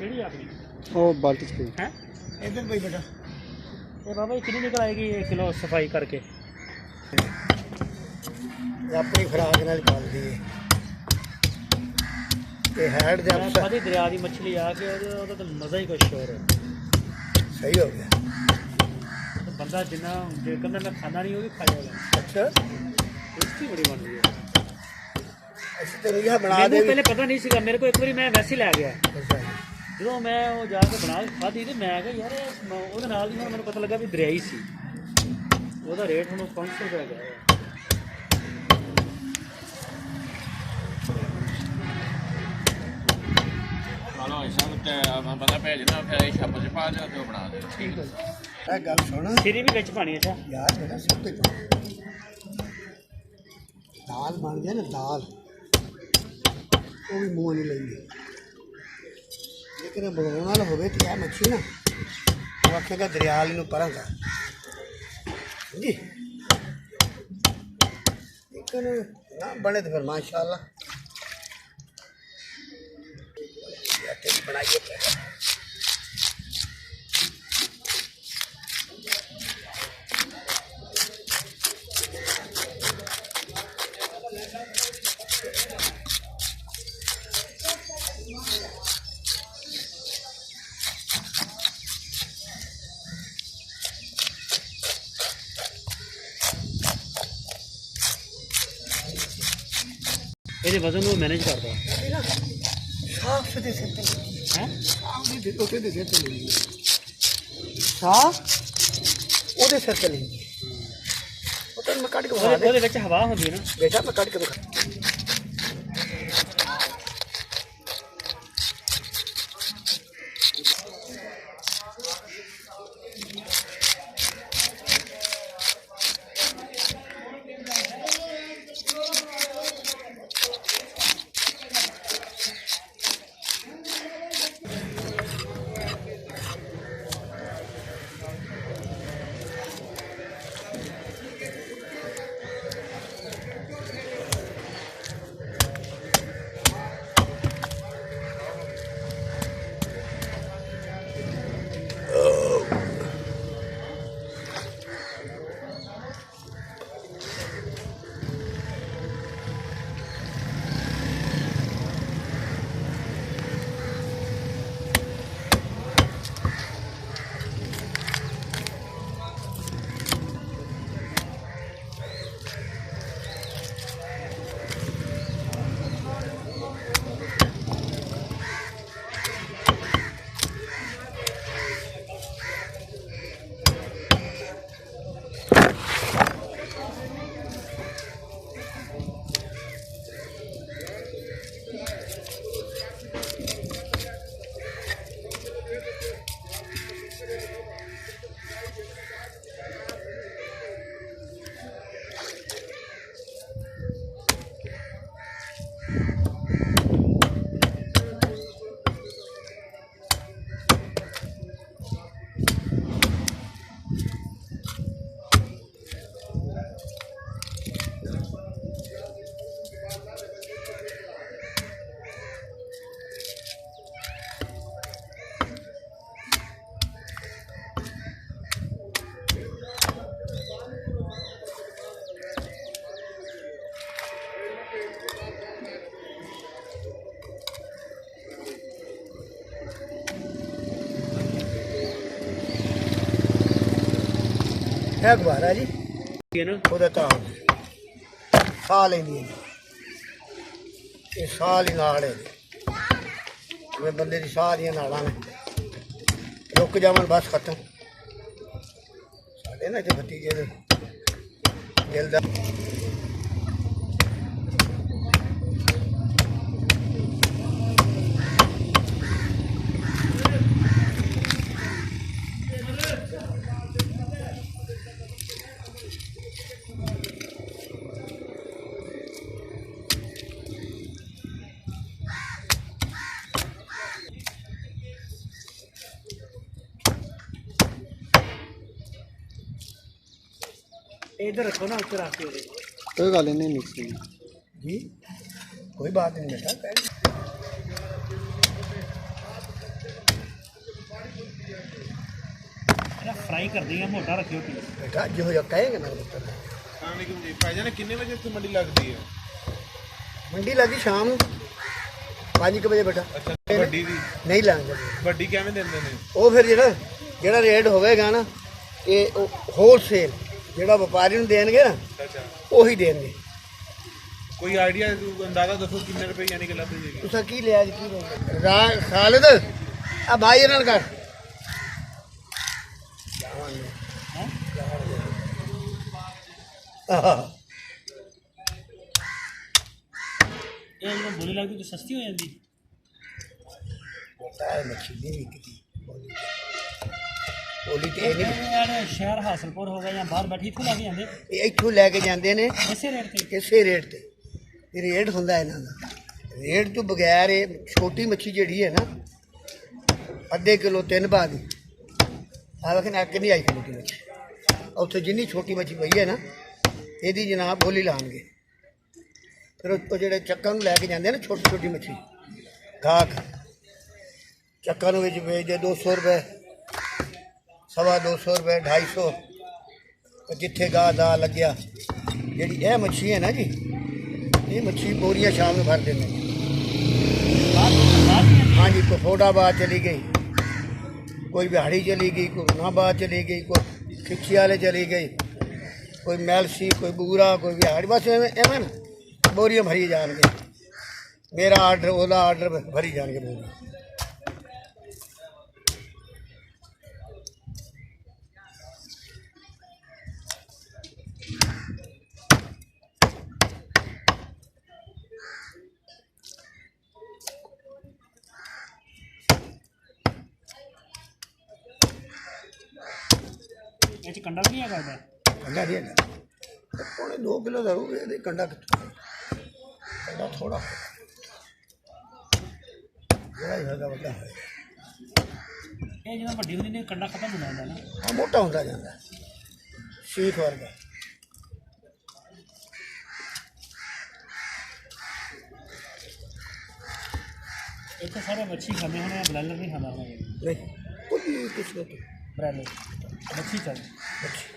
ਕਿਹੜੀ ਆਪਣੀ ਉਹ ਬਾਲਟੀ ਚ ਪਈ ਹੈ इधर भाई बेटा ਇਹ ਬਾਬਾ ਜੀ ਕਿੰਨੀ ਨਿਕਲ ਆਏਗੀ 1 ਕਿਲੋ ਸਫਾਈ ਕਰਕੇ अपनी खुराक नाल पालदी है ते हैड दे ਮੈਂ अफसर ਖਾਦੀ ਦਰਿਆ ਦੀ ਮੱਛਲੀ ਆ ਕੇ ਉਹਦਾ ਤਾਂ ਮਜ਼ਾ ਹੀ ਕੁਛ ਹੋਰ ਹੈ सही हो गया ਤੇ ਬੰਦਾ ਜਿੰਨਾ ਜੇ ਕਹਿੰਦਾ ਮੈਂ ਖਾਣਾ ਨਹੀਂ ਉਹ ਵੀ ਖਾ ਜਾਏਗਾ अच्छा ਟੇਸਟੀ ਬੜੀ ਬਣਦੀ ਹੈ ऐसे तो रुइया बना ਮੈਨੂੰ दे ਪਹਿਲੇ ਪਤਾ ਨਹੀਂ ਸੀਗਾ ਮੇਰੇ ਕੋਲ ਇੱਕ ਵਾਰੀ ਮੈਂ ਵੈਸੇ ਹੀ ਲੈ ਗਿਆ अच्छा ਜਦੋਂ ਮੈਂ ਉਹ ਜਾ ਕੇ ਬਣਾ ਕੇ ਖਾਧੀ ਤੇ ਮੈਂ ਕਿਹਾ ਯਾਰ ਉਹਦੇ ਨਾਲ ਹੀ ਹੁਣ ਮੈਨੂੰ ਪਤਾ ਲੱਗਾ ਵੀ ਦਰਿਆਈ ਸੀ ਉਹਦਾ ਰੇਟ ਹੁਣ 500 ਰੁਪਏ ਗਿਆ ਚਲੋ ਇਸਾਂ ਤੇ ਬੰਦਾ ਭੇਜਣਾ ਫਿਰ ਇਹ ਛੱਪ ਚ ਪਾ ਦਿਓ ਤੇ ਉਹ ਬਣਾ ਦਿਓ ਠੀਕ ਹੈ ए गल सुन ਸਿਰੀ ਵੀ ਵਿੱਚ ਪਾਣੀ ਅੱਛਾ यार बेटा सब कुछ दाल बन गया ना दाल वो भी मुँह नहीं लेंगे लेकिन बनाने वाला होवे तो यार मच्छी ना वो आखेगा दरिया वाली नूं परां कर जी लेकिन ना बने तो फिर माशाल्लाह बनाइए ਇਹਦੇ ਵਜ਼ਨ ਨੂੰ ਮੈਨੇਜ ਕਰਦਾ साफ सुथरे सिर पे ਹੈ ਉਹਦੇ ਸਿਰ ਤੇ ਲੈਣੀ ਸਾਹ ਉਹਦੇ ਸਿਰ ਤੇ ਲੈਣੀ ਉਹ ਤਾਂ ਮੈਂ ਕੱਢ ਕੇ ਵਿਖਾ ਦੇ ਉਹਦੇ ਵਿੱਚ ਹਵਾ ਹੁੰਦੀ ਹੈ ਨਾ ਬੇਟਾ ਮੈਂ ਕੱਢ ਕੇ ਵਿਖਾ है गुब्बारा जी ਹੈ ਨਾ ਉਹਦਾ ਤਾਂ ਸਾਹ ਲੈਂਦੀ ਹੈ ਇਹ ਸਾਹ ਲਈ ਨਾੜ ਹੈ ਜਿਵੇਂ ਬੰਦੇ ਦੀ ਸਾਹ ਦੀਆਂ ਨਾੜਾਂ ਨੇ ਰੁਕ ਜਾਵਣ ਬਸ ਖਤਮ ਸਾਡੇ ਨਾ ਇੱਥੇ ਭਤੀਜੇ ਦੇ ਦਿਲ ਦਾ इधर रखो ना ऊपर आके कोई गल नहीं मिक्स जी कोई बात नहीं बेटा ਫਰਾਈ ਕਰਦੇ ਆ ਮੋਟਾ ਰੱਖਿਓ ਪੀਸ। ਬੇਟਾ ਜਿਹੋ ਜਿਹਾ ਕਹੇਗਾ ਨਾ ਪੁੱਤਰ। ਅਸਲਾਮੁਅਲੈਕੁਮ ਜੀ ਭਾਈਜਾਨ ਕਿੰਨੇ ਵਜੇ ਇੱਥੇ ਮੰਡੀ ਲੱਗਦੀ ਹੈ? ਮੰਡੀ ਲੱਗੀ ਸ਼ਾਮ ਨੂੰ 5 ਵਜੇ ਬੇਟਾ। ਅੱਛਾ ਵੱਡੀ ਦੀ ਨਹੀਂ ਲਾਂਗੇ ਵੱਡੀ ਕਿਵੇਂ ਦਿੰਦੇ ਨੇ? ਉਹ ਫਿਰ ਜਿਹੜਾ ਰੇਟ ਹੋਵੇਗਾ ਨਾ ਇਹ ਹੋਲਸੇਲ ਜਿਹੜਾ ਵਪਾਰੀ ਨੂੰ ਦੇਣਗੇ ਨਾ ਅੱਛਾ ਉਹੀ ਦੇਣਗੇ। ਕੋਈ ਆਈਡੀਆ ਅੰਦਾਜ਼ਾ ਦੱਸੋ ਕਿੰਨੇ ਰੁਪਏ ਯਾਨੀ ਕਿ ਲੱਭ ਜਾਏਗੀ? ਤੁਸੀਂ ਕੀ ਲਿਆ ਜੀ ਕੀ ਖਾਲਿਦ ਆ ਭਾਈ ਇਹਨਾਂ ਨੂੰ ਕਰ ਇਹ ਜਦੋਂ ਬੋਲੀ ਲੱਗਦੀ ਤਾਂ ਸਸਤੀ ਹੋ ਜਾਂਦੀ। ਮੱਛੀ ਨਹੀਂ ਵਿਕਦੀ ਬੋਲੀ ਤੇ ਇਹ ਨਹੀਂ ਸ਼ਹਿਰ ਹਾਸਲਪੁਰ ਹੋ ਗਿਆ ਜਾਂ ਬਾਹਰ ਬੈਠੀ ਇੱਥੋਂ ਲੈ ਕੇ ਜਾਂਦੇ ਇਹ ਇੱਥੋਂ ਲੈ ਕੇ ਜਾਂਦੇ ਨੇ ਇਸੇ ਰੇਟ ਤੇ। ਇਸੇ ਰੇਟ ਤੇ ਇਹ ਰੇਟ ਹੁੰਦਾ ਇਹਨਾਂ ਦਾ। ਰੇਟ ਤੋਂ ਬਗੈਰ ਇਹ ਛੋਟੀ ਮੱਛੀ ਜਿਹੜੀ ਹੈ ਨਾ ਅੱਧੇ ਕਿਲੋ 3 ਬਾਅਦ ਦੀ ਆ ਵੇਖ ਨਾ ਕਿੰਨੀ ਆਈ ਛੋਟੀ ਮੱਛੀ। ਉੱਥੇ ਜਿੰਨੀ ਛੋਟੀ ਮੱਛੀ ਪਈ ਹੈ ਨਾ ਇਹਦੀ ਜਨਾਬ ਬੋਲੀ ਲਾਉਣਗੇ। ਫਿਰ ਉਹ ਜਿਹੜੇ ਚੱਕਾਂ ਨੂੰ ਲੈ ਕੇ ਜਾਂਦੇ ਨੇ ਛੋਟੀ ਛੋਟੀ ਮੱਛੀ ਗਾਹਕ ਚੱਕਾਂ ਨੂੰ ਵਿੱਚ ਵੇਚਦੇ 200 ਰੁਪਏ 250 ਰੁਪਏ 250 ਜਿੱਥੇ ਗਾਹ ਦਾ ਲੱਗਿਆ। ਜਿਹੜੀ ਇਹ ਮੱਛੀ ਹੈ ਨਾ ਜੀ ਇਹ ਮੱਛੀ ਬੋਰੀਆਂ ਸ਼ਾਮ ਨੂੰ ਭਰ ਦਿੰਦੇ ਨੇ। ਹਾਂਜੀ ਕੋਈ ਫੋडाबाद चली गई, कोई बिहाड़ी चली गई, कोई नाबाद चली गई, कोई खिच्ची वाले चली गई, कोई मैलसी, कोई बूरा, कोई बिहाड़ी। बस एवं ना बोरियां भरी जाएंगे। मेरा आर्डर ओला आर्डर भरी जाएंगे बोरियां। ਇਹ 'ਚ ਕੰਡਾ ਵੀ ਨਹੀਂ ਹੈਗਾ ਇਹਦਾ? कंडा नहीं है पौने 2 किलो जरूर है कंडा कंडा थोड़ा बड़ा ही होगा बड़ा है। ਇਹ ਜਦੋਂ ਵੱਡੀ ਹੁੰਦੀ ਨੇ ਕੰਡਾ ਖਤਮ ਹੋ ਜਾਂਦਾ ਨਾ। हाँ मोटा होता जाता है सीख वर्गा। ਇੱਥੇ ਸਾਰੇ ਮੱਛੀ ਖਾਂਦੇ ਹੋਣੇ, ਬਲੈਲਰ ਨਹੀਂ ਖਾਂਦਾ ਹੋਣਾ। नहीं कुछ नहीं कुछ नहीं ਬ੍ਰੈਲਰ ਮੱਛੀ ਚੱਲਦੀ। अच्छा